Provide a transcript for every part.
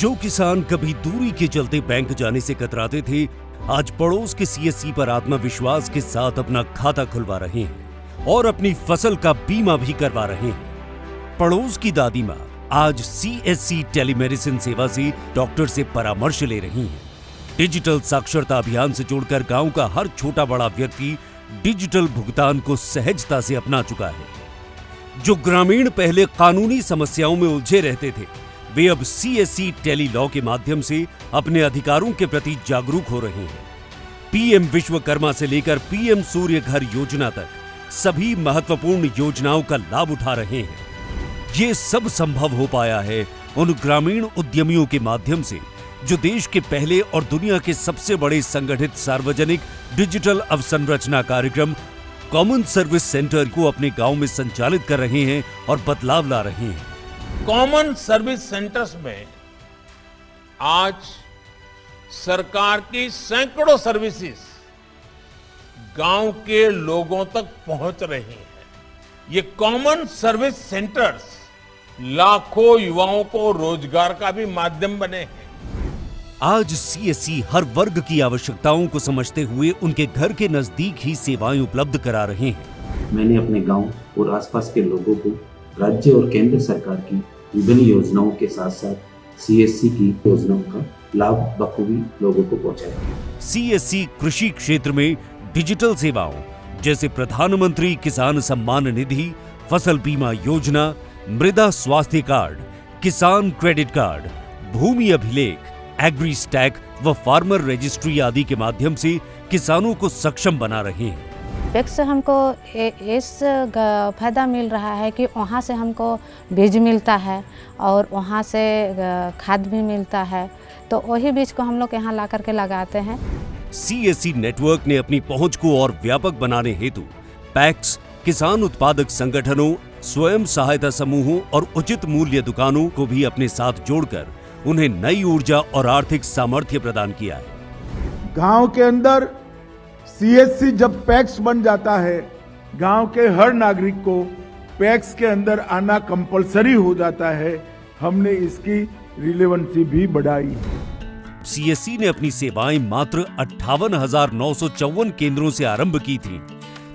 जो किसान कभी दूरी के चलते बैंक जाने से कतराते थे, आज पड़ोस के सीएससी पर आत्मविश्वास के साथ अपना खाता खुलवा रहे हैं और अपनी फसल का बीमा भी करवा रहे हैं। पड़ोस की दादी माँ आज सीएससी टेलीमेडिसिन सेवा से डॉक्टर से परामर्श ले रही हैं। डिजिटल साक्षरता अभियान से जोड़कर गांव का हर छोटा बड़ा व्यक्ति डिजिटल भुगतान को सहजता से अपना चुका है। जो ग्रामीण पहले कानूनी समस्याओं में उलझे रहते थे, वे अब सीएससी टेली लॉ के माध्यम से अपने अधिकारों के प्रति जागरूक हो रहे हैं। पीएम विश्वकर्मा से लेकर पीएम सूर्य घर योजना तक सभी महत्वपूर्ण योजनाओं का लाभ उठा रहे हैं। ये सब संभव हो पाया है उन ग्रामीण उद्यमियों के माध्यम से जो देश के पहले और दुनिया के सबसे बड़े संगठित सार्वजनिक डिजिटल अवसंरचना कार्यक्रम कॉमन सर्विस सेंटर को अपने गांव में संचालित कर रहे हैं और बदलाव ला रहे हैं। कॉमन सर्विस सेंटर्स में आज सरकार की सैकड़ों सर्विसेज गांव के लोगों तक पहुंच रही हैं। ये कॉमन सर्विस सेंटर्स लाखों युवाओं को रोजगार का भी माध्यम बने हैं। आज सीएससी हर वर्ग की आवश्यकताओं को समझते हुए उनके घर के नजदीक ही सेवाएं उपलब्ध करा रहे हैं। मैंने अपने गांव और आसपास के लोगों को राज्य और केंद्र सरकार की विभिन्न योजनाओं के साथ साथ सीएससी की योजनाओं का लाभ बखूबी लोगों को पहुंचाया। सीएससी कृषि क्षेत्र में डिजिटल सेवाओं जैसे प्रधानमंत्री किसान सम्मान निधि, फसल बीमा योजना, मृदा स्वास्थ्य कार्ड, किसान क्रेडिट कार्ड, भूमि अभिलेख, एग्री स्टैक व फार्मर रजिस्ट्री आदि के माध्यम से किसानों को सक्षम बना रहे हैं। पैक्स से हमको इस फायदा मिल रहा है कि वहाँ से हमको बीज मिलता है और वहाँ से खाद भी मिलता है, तो वही बीज को हम लोग यहाँ ला करके लगाते हैं। सीएससी नेटवर्क ने अपनी पहुंच को और व्यापक बनाने हेतु पैक्स, किसान उत्पादक संगठनों, स्वयं सहायता समूहों और उचित मूल्य दुकानों को भी अपने साथ जोड़कर उन्हें नई ऊर्जा और आर्थिक सामर्थ्य प्रदान किया है। गांव के अंदर सीएससी जब पैक्स बन जाता है, गांव के हर नागरिक को पैक्स के अंदर आना कंपलसरी हो जाता है। हमने इसकी रिलेवेंसी भी बढ़ाई। सीएससी ने अपनी सेवाएं मात्र 58,954 केंद्रों से आरंभ की थीं।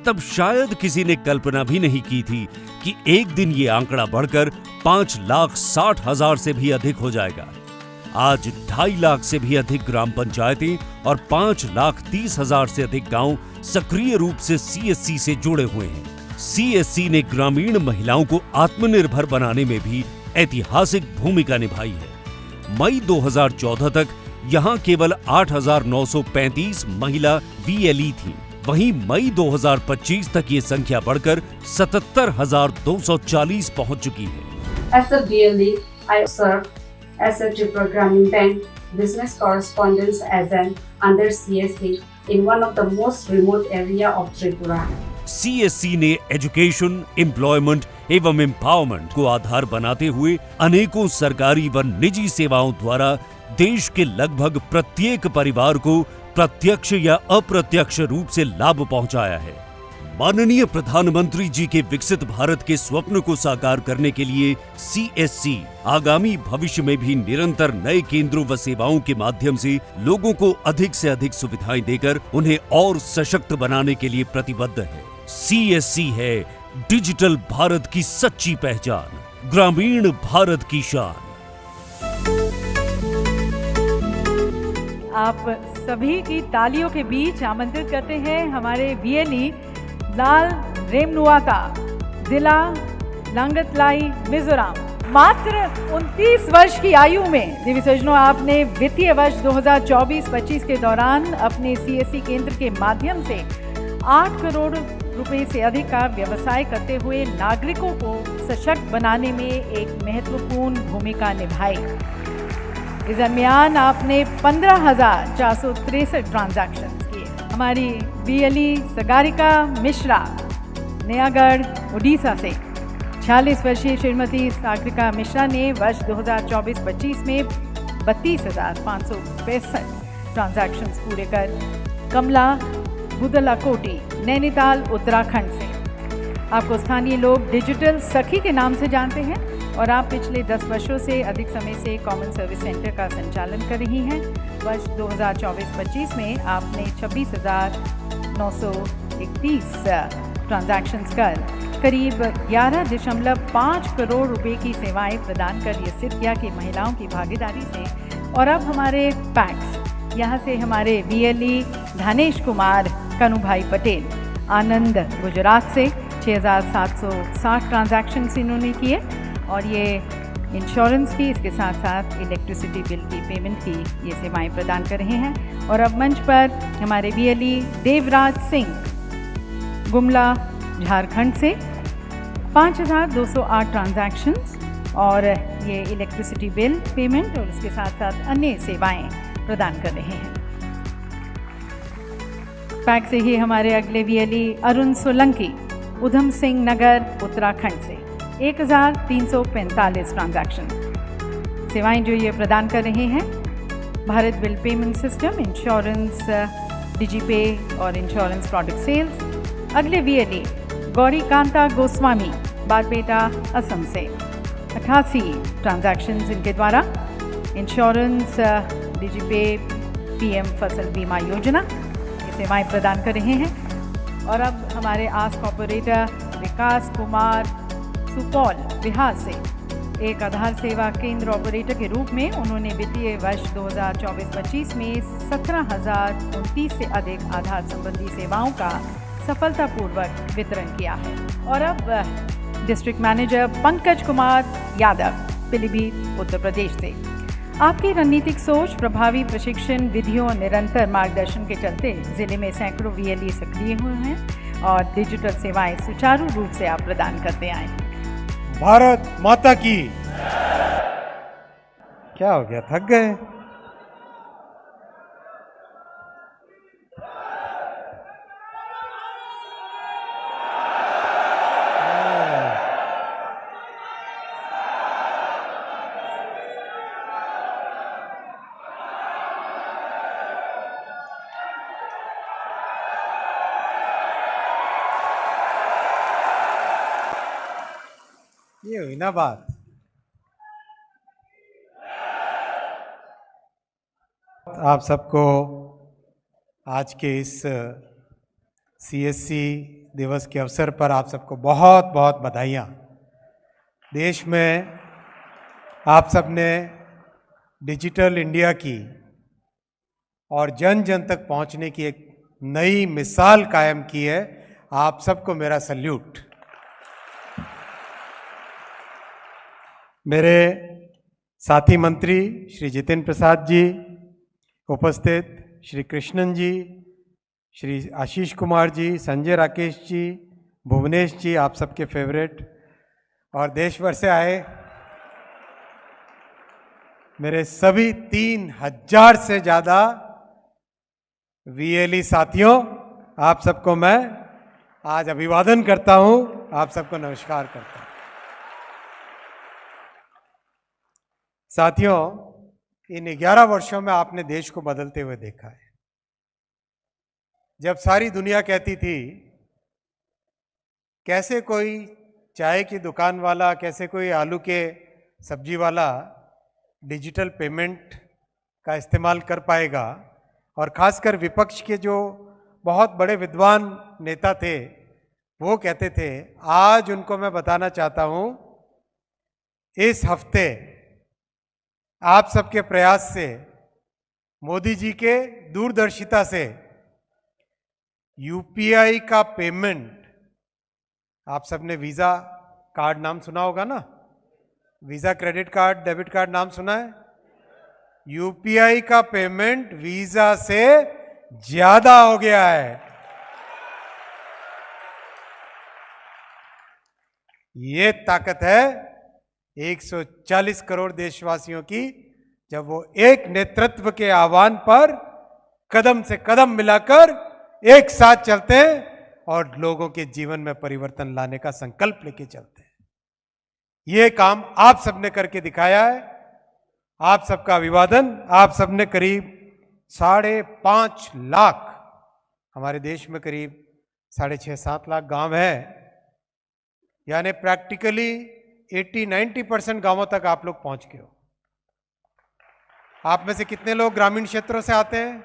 तब शायद किसी ने कल्पना भी नहीं की थी कि एक दिन ये आंकड़ा बढ़कर 5,60,000 से भी अधिक हो जाएगा। आज 2.5 लाख से भी अधिक ग्राम पंचायतें और 5,30,000 से अधिक गांव सक्रिय रूप से सीएससी से जुड़े हुए हैं। सीएससी ने ग्रामीण महिलाओं को आत्मनिर्भर बनाने में भी ऐतिहासिक भूमिका निभाई है। मई 2014 तक यहां केवल 8,935 महिला वीएलई थीं। वहीं मई 2025 तक ये संख्या बढ़कर 77,240 पहुंच चुकी है। As a VLE, I served as a programming bank business correspondence as an under CSC in one of the most remote area of Tripura. CSC ने एजुकेशन, एम्प्लॉयमेंट एवं एम्पावरमेंट को आधार बनाते हुए अनेकों सरकारी व निजी सेवाओं द्वारा देश के लगभग प्रत्येक परिवार को प्रत्यक्ष या अप्रत्यक्ष रूप से लाभ पहुंचाया है। माननीय प्रधानमंत्री जी के विकसित भारत के स्वप्न को साकार करने के लिए सीएससी आगामी भविष्य में भी निरंतर नए केंद्रों व सेवाओं के माध्यम से लोगों को अधिक से अधिक सुविधाएं देकर उन्हें और सशक्त बनाने के लिए प्रतिबद्ध है। सीएससी है डिजिटल भारत की सच्ची पहचान, ग्रामीण भारत की शान। आप सभी की तालियों के बीच आमंत्रित करते हैं हमारे वीएलई लाल रेमनुआका, जिला लांगतलाई, मिजोरम। मात्र 29 वर्ष की आयु में देवी सज्जनों, आपने वित्तीय वर्ष 2024-25 के दौरान अपने सीएससी केंद्र के माध्यम से 8 करोड़ रुपए से अधिक का व्यवसाय करते हुए नागरिकों को सशक्त बनाने में एक महत्वपूर्ण भूमिका निभाई। इस दरमियान आपने 15,463 ट्रांजैक्शंस किए। हमारी वीएलई सगारिका मिश्रा, नयागढ़, उड़ीसा से 46 वर्षीय श्रीमती सागरिका मिश्रा ने वर्ष 2024-25 में 32,565 ट्रांजैक्शंस पूरे कर कमला बुदलाकोटी, नैनीताल, उत्तराखंड से। आपको स्थानीय लोग डिजिटल सखी के नाम से जानते हैं। और आप पिछले 10 वर्षों से अधिक समय से कॉमन सर्विस सेंटर का संचालन कर रही हैं। वर्ष 2024-25 में आपने 26,931 ट्रांजैक्शंस कर करीब 11.5 करोड़ रुपए की सेवाएं प्रदान कर ये सिद्ध किया कि महिलाओं की भागीदारी से। और अब हमारे पैक्स, यहाँ से हमारे VLE धनेश कुमार कनुभाई पटेल आनंद गुजरात से 6,760 ट्रांजैक्शंस इन्होंने किए और ये इंश्योरेंस की, इसके साथ साथ इलेक्ट्रिसिटी बिल की पेमेंट की ये सेवाएं प्रदान कर रहे हैं। और अब मंच पर हमारे VLE देवराज सिंह गुमला झारखंड से 5,208 ट्रांजैक्शंस और ये इलेक्ट्रिसिटी बिल पेमेंट और इसके साथ साथ अन्य सेवाएं प्रदान कर रहे हैं। पैक से ही हमारे अगले VLE अरुण सोलंकी उधम सिंह नगर उत्तराखंड से 1,345 ट्रांजैक्शन सेवाएं जो ये प्रदान कर रहे हैं। Bharat bill payment system, insurance, DigiPay और इंश्योरेंस प्रोडक्ट सेल्स। अगले VLE गौरी कांता गोस्वामी बारपेटा असम से 88 ट्रांजैक्शंस इनके द्वारा इंश्योरेंस, डिजीपे, PM फसल बीमा योजना ये सेवाएं प्रदान कर रहे हैं। और अब हमारे आस्क ऑपरेटर विकास कुमार सुपौल बिहार से एक आधार सेवा केंद्र ऑपरेटर के रूप में उन्होंने वित्तीय वर्ष 2024-25 में 17,029 से अधिक आधार संबंधी सेवाओं का सफलतापूर्वक वितरण किया है। और अब डिस्ट्रिक्ट मैनेजर पंकज कुमार यादव पीलीभीत उत्तर प्रदेश से आपकी रणनीतिक सोच, प्रभावी प्रशिक्षण, विधियों और निरंतर मार्गदर्शन के चलते जिले में सैकड़ों VLE सक्रिय हुए हैं और डिजिटल सेवाएं सुचारू रूप से आप प्रदान करते आए हैं। भारत माता की। क्या हो गया, थक गए? ये हुई ना बात। आप सबको आज के इस CSC दिवस के अवसर पर आप सबको बहुत बहुत बधाइयाँ। देश में आप सबने डिजिटल इंडिया की और जन जन तक पहुँचने की एक नई मिसाल कायम की है। आप सबको मेरा सल्यूट। मेरे साथी मंत्री श्री जितेंद्र प्रसाद जी, उपस्थित श्री कृष्णन जी, श्री आशीष कुमार जी, संजय राकेश जी, भुवनेश जी, आप सबके फेवरेट, और देश भर से आए मेरे सभी 3,000 से ज़्यादा VLE साथियों, आप सबको मैं आज अभिवादन करता हूँ, आप सबको नमस्कार करता हूँ। साथियों, इन 11 वर्षों में आपने देश को बदलते हुए देखा है। जब सारी दुनिया कहती थी कैसे कोई चाय की दुकान वाला, कैसे कोई आलू के सब्जी वाला डिजिटल पेमेंट का इस्तेमाल कर पाएगा, और खासकर विपक्ष के जो बहुत बड़े विद्वान नेता थे वो कहते थे, आज उनको मैं बताना चाहता हूं, इस हफ्ते आप सबके प्रयास से, मोदी जी के दूरदर्शिता से UPI का पेमेंट, आप सबने वीज़ा कार्ड नाम सुना होगा ना, visa credit card, debit card नाम सुना है? UPI का पेमेंट वीज़ा से ज़्यादा हो गया है। ये ताकत है 140 करोड़ देशवासियों की, जब वो एक नेतृत्व के आह्वान पर कदम से कदम मिलाकर एक साथ चलते हैं और लोगों के जीवन में परिवर्तन लाने का संकल्प लेके चलते हैं। ये काम आप सबने करके दिखाया है। आप सबका अभिवादन। आप सबने करीब 5.5 लाख, हमारे देश में करीब 6.5-7 लाख गांव है, यानी प्रैक्टिकली 80-90% गांवों तक आप लोग पहुंच गए हो। आप में से कितने लोग ग्रामीण क्षेत्रों से आते हैं?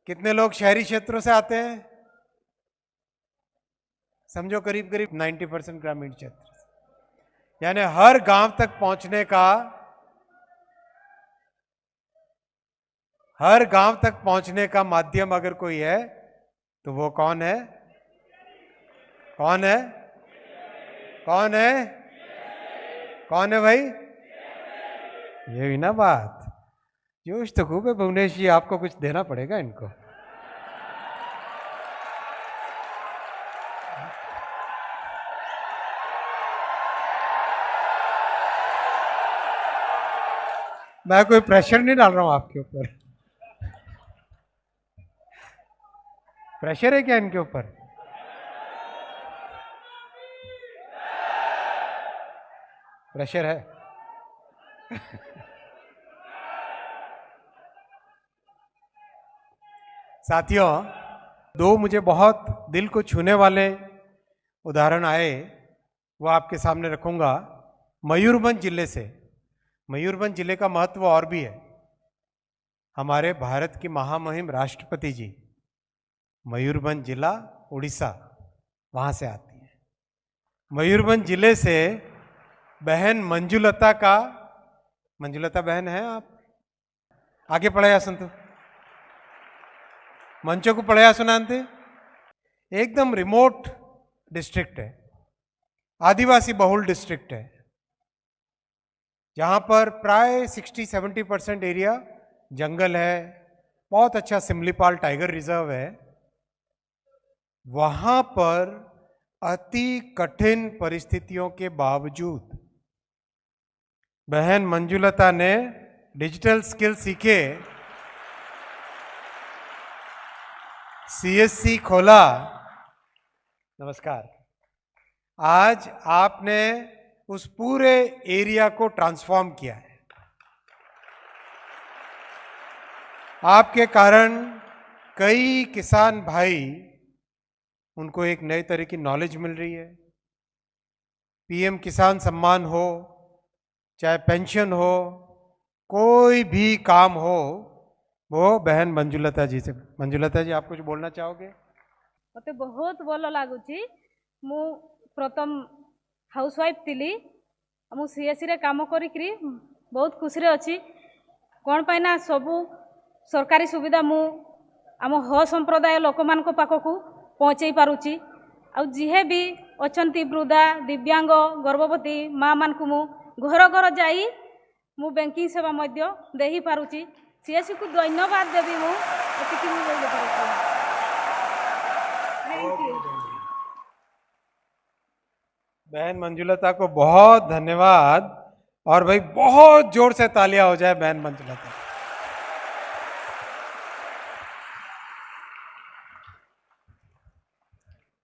कितने लोग शहरी क्षेत्रों से आते हैं? समझो करीब करीब 90% ग्रामीण क्षेत्र से। यानी हर गांव तक पहुंचने का, हर गांव तक पहुंचने का माध्यम अगर कोई है तो वो कौन है? कौन है? कौन है? कौन है भाई? ये हुई ना बात। जोश तो खूब है भुवनेश जी, आपको कुछ देना पड़ेगा इनको। मैं कोई प्रेशर नहीं डाल रहा हूं आपके ऊपर। प्रेशर है क्या इनके ऊपर? प्रेशर है। साथियों, दो मुझे बहुत दिल को छूने वाले उदाहरण आए, वो आपके सामने रखूंगा। मयूरभंज जिले से। मयूरभंज जिले का महत्व और भी है। हमारे भारत की महामहिम राष्ट्रपति जी मयूरभंज जिला उड़ीसा, वहां से आती है। मयूरभंज जिले से बहन मंजुलता का, मंजुलता बहन है आप? आगे पढ़ाया सुनते, मंचों को पढ़ाया सुनाते। एकदम रिमोट डिस्ट्रिक्ट है, आदिवासी बहुल डिस्ट्रिक्ट है, जहां पर प्राय 60-70% एरिया जंगल है। बहुत अच्छा सिमलीपाल टाइगर रिजर्व है। वहां पर अति कठिन परिस्थितियों के बावजूद बहन मंजुलता ने डिजिटल स्किल सीखे, सीएससी खोला। नमस्कार। आज आपने उस पूरे एरिया को ट्रांसफॉर्म किया है। आपके कारण कई किसान भाई, उनको एक नए तरह की नॉलेज मिल रही है। पीएम किसान सम्मान हो, चाहे पेंशन हो, कोई भी काम हो, वो बहन मंजुलता जी से। मंजुलता जी, आप कुछ बोलना चाहोगे? मते बहुत भल लगुच। मु प्रथम हाउसवाइफ थिली, मु सीएससी रे काम करी बहुत खुशी रे अछि। कोन पाइना सबु सरकारी सुविधा मु आम ह संप्रदाय लोक मान को पाखकू पहुँचाई पारुची। आ जिहे भी अछंती वृद्धा, दिव्यांग, गर्भवती माँ मान को मु घर घर जाई मु बैंकिंग सेवा मध्य देही पारुची। सीएससी को धन्यवाद देवी मु एतिकी मु बोल पारुची। Thank you. बहन मंजुलता को बहुत धन्यवाद। और भाई बहुत जोर से तालियां हो जाए बहन मंजुलता।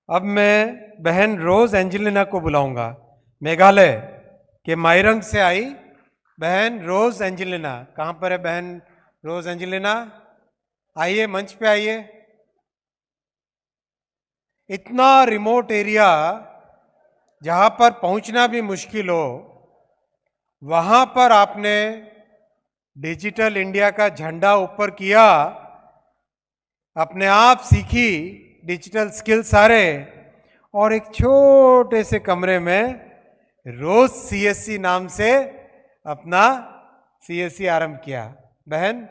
अब मैं बहन रोज एंजेलिना को बुलाऊंगा। मेघालय के माइरंग से आई बहन रोज एंजेलिना। कहां पर है बहन रोज एंजेलिना? आइए, मंच पे आइए। इतना रिमोट एरिया जहां पर पहुंचना भी मुश्किल हो, वहां पर आपने डिजिटल इंडिया का झंडा ऊपर किया, अपने आप सीखी डिजिटल स्किल सारे, और एक छोटे से कमरे में रोज सीएससी नाम से अपना सीएससी आरंभ किया। बहन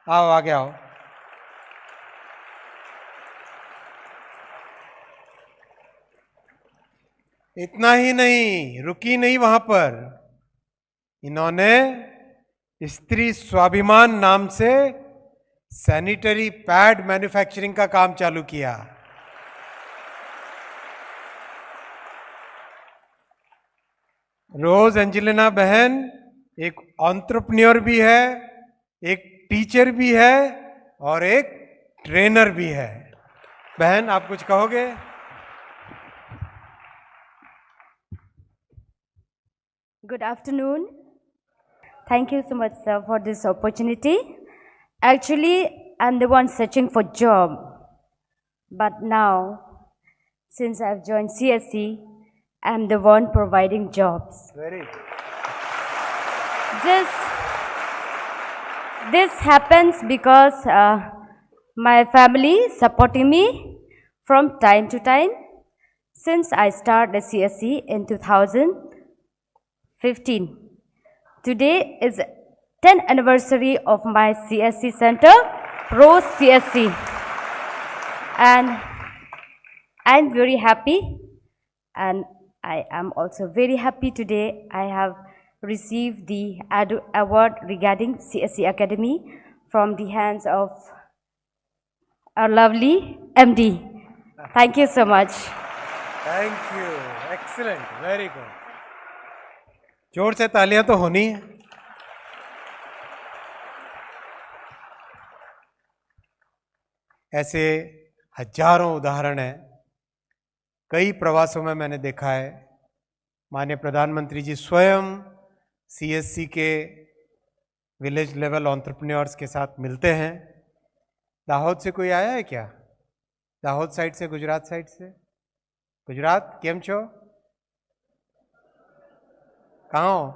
आओ, आगे आओ। इतना ही नहीं, रुकी नहीं वहां पर। इन्होंने स्त्री स्वाभिमान नाम से सैनिटरी पैड मैन्युफैक्चरिंग का काम चालू किया। रोज एंजेलिना बहन एक एंटरप्रेन्योर भी है, एक टीचर भी है और एक ट्रेनर भी है। बहन, आप कुछ कहोगे? Good afternoon. Thank you so much, sir, for this opportunity. Actually, I'm the one searching for job. But now, since I've joined CSC, I'm the one providing jobs. Very good. This happens because my family supporting me from time to time since I started CSC in 2015. Today is 10th anniversary of my CSC center, Rose CSC, and I'm very happy, and I am also very happy today I have received the award regarding CSC Academy from the hands of our lovely MD. Thank you so much. Thank you, excellent, very good. जोर से तालियां तो होनी है। ऐसे हजारों उदाहरण हैं। कई प्रवासों में मैंने देखा है, माननीय प्रधानमंत्री जी स्वयं सीएससी के विलेज लेवल एंटरप्रेन्योर्स के साथ मिलते हैं। दाहोद से कोई आया है क्या? दाहोद साइड से, गुजरात साइड से? गुजरात केम छो? कहाँ हो?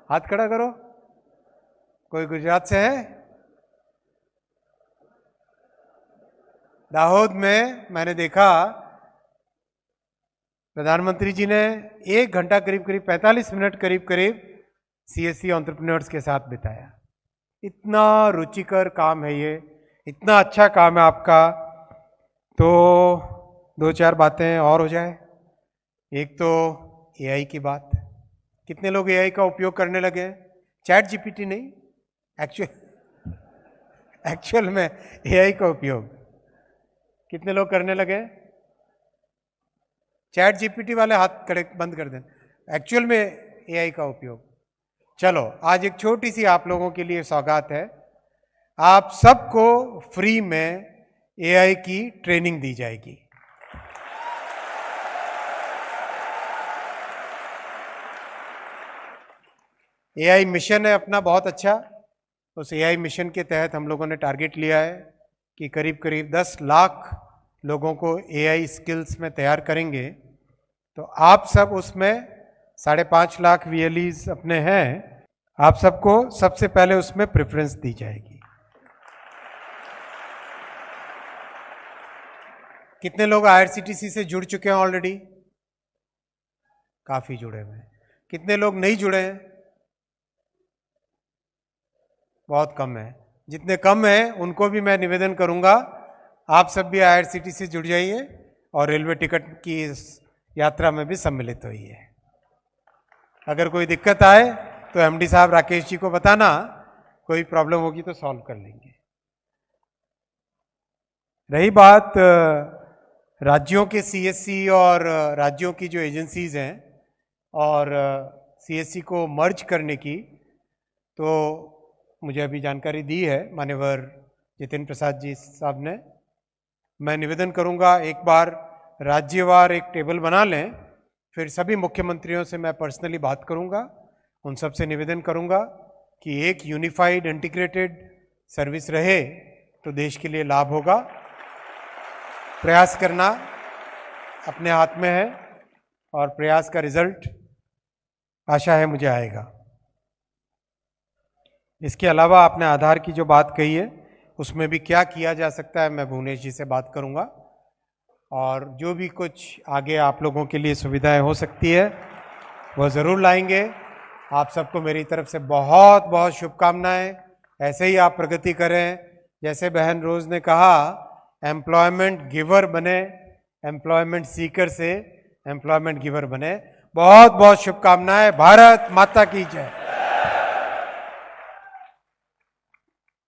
हाथ खड़ा करो। कोई गुजरात से है? दाहोद में मैंने देखा प्रधानमंत्री जी ने 1 घंटा करीब 45 मिनट करीब सीएससी एंटरप्रेन्योर्स के साथ बिताया। इतना रुचिकर काम है ये, इतना अच्छा काम है आपका। तो 2-4 बातें और हो जाए। एक तो एआई की बात, कितने लोग एआई का उपयोग करने लगे हैं? चैट जीपीटी नहीं, एक्चुअल में एआई का उपयोग कितने लोग करने लगे हैं? चैट जीपीटी वाले हाथ खड़े बंद कर दें। एक्चुअल में एआई का उपयोग। चलो, आज एक छोटी सी आप लोगों के लिए सौगात है। आप सबको फ्री में एआई की ट्रेनिंग दी जाएगी। एआई मिशन है अपना बहुत अच्छा। उस एआई मिशन के तहत हम लोगों ने टारगेट लिया है कि करीब 10 लाख लोगों को एआई स्किल्स में तैयार करेंगे। तो आप सब उसमें 5.5 लाख वीएलईज अपने हैं, आप सबको सबसे पहले उसमें प्रेफरेंस दी जाएगी। कितने लोग आईआरसीटीसी से जुड़ चुके हैं ऑलरेडी? काफी जुड़े हुए हैं। कितने लोग नहीं जुड़े हैं? बहुत कम है। जितने कम हैं उनको भी मैं निवेदन करूंगा, आप सब भी आईआरसीटीसी से जुड़ जाइए और रेलवे टिकट की यात्रा में भी सम्मिलित होइए। अगर कोई दिक्कत आए तो एमडी साहब राकेश जी को बताना, कोई प्रॉब्लम होगी तो सॉल्व कर लेंगे। रही बात राज्यों के सीएससी और राज्यों की जो एजेंसीज हैं और सीएससी को मर्ज करने की, तो मुझे अभी जानकारी दी है मान्यवर जितेंद्र प्रसाद जी साहब ने। मैं निवेदन करूंगा एक बार राज्यवार एक टेबल बना लें, फिर सभी मुख्यमंत्रियों से मैं पर्सनली बात करूंगा, उन सब से निवेदन करूंगा कि एक यूनिफाइड इंटीग्रेटेड सर्विस रहे तो देश के लिए लाभ होगा। प्रयास करना अपने हाथ में है और प्रयास का रिजल्ट आशा है मुझे आएगा। इसके अलावा आपने आधार की जो बात कही है उसमें भी क्या किया जा सकता है, मैं भुवनेश जी से बात करूंगा और जो भी कुछ आगे आप लोगों के लिए सुविधाएं हो सकती है वो ज़रूर लाएंगे। आप सबको मेरी तरफ से बहुत बहुत शुभकामनाएं। ऐसे ही आप प्रगति करें, जैसे बहन रोज ने कहा, एम्प्लॉयमेंट गिवर बने, एम्प्लॉयमेंट सीकर से एम्प्लॉयमेंट गिवर बने। बहुत बहुत शुभकामनाएं। भारत माता की जय।